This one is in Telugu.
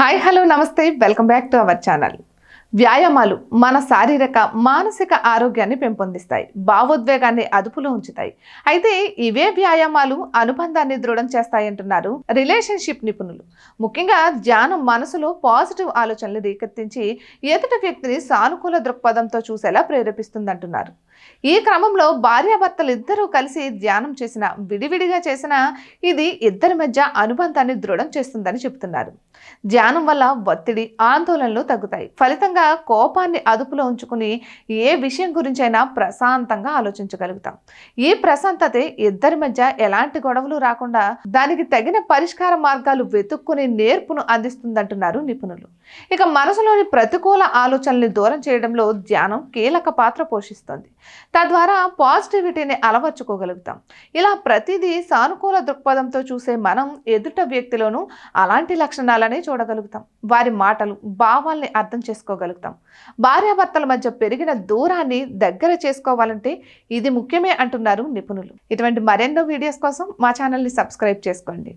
హాయ్ హలో నమస్తే welcome back to our channel. వ్యాయామాలు మన శారీరక మానసిక ఆరోగ్యాన్ని పెంపొందిస్తాయి, భావోద్వేగాన్ని అదుపులో ఉంచుతాయి. అయితే ఇవే వ్యాయామాలు అనుబంధాన్ని దృఢం చేస్తాయంటున్నారు రిలేషన్షిప్ నిపుణులు. ముఖ్యంగా ధ్యానం మనసులో పాజిటివ్ ఆలోచనలు రేకెత్తించి ఎదుటి వ్యక్తిని సానుకూల దృక్పథంతో చూసేలా ప్రేరేపిస్తుందంటున్నారు. ఈ క్రమంలో భార్యాభర్తలు ఇద్దరూ కలిసి ధ్యానం చేసిన, విడివిడిగా చేసినా ఇది ఇద్దరి మధ్య అనుబంధాన్ని దృఢం చేస్తుందని చెబుతున్నారు. ధ్యానం వల్ల ఒత్తిడి, ఆందోళనలు తగ్గుతాయి. ఫలితంగా కోపాన్ని అదుపులో ఉంచుకుని ఏ విషయం గురించైనా ప్రశాంతంగా ఆలోచించగలుగుతాం. ఈ ప్రశాంతతే ఇద్దరి మధ్య ఎలాంటి గొడవలు రాకుండా దానికి తగిన పరిష్కార మార్గాలు వెతుక్కుని నేర్పును అందిస్తుందంటున్నారు నిపుణులు. ఇక మనసులోని ప్రతికూల ఆలోచనల్ని దూరం చేయడంలో ధ్యానం కీలక పాత్ర పోషిస్తుంది. తద్వారా పాజిటివిటీని అలవర్చుకోగలుగుతాం. ఇలా ప్రతిదీ సానుకూల దృక్పథంతో చూసే మనం ఎదుట వ్యక్తిలోనూ అలాంటి లక్షణాలనే చూడగలుగుతాం. వారి మాటలు, భావాల్ని అర్థం చేసుకోగలుగుతాం. భార్యాభర్తల మధ్య పెరిగిన దూరాన్ని దగ్గర చేసుకోవాలంటే ఇది ముఖ్యమే అంటున్నారు నిపుణులు. ఇటువంటి మరెన్నో వీడియోస్ కోసం మా ఛానల్ని సబ్స్క్రైబ్ చేసుకోండి.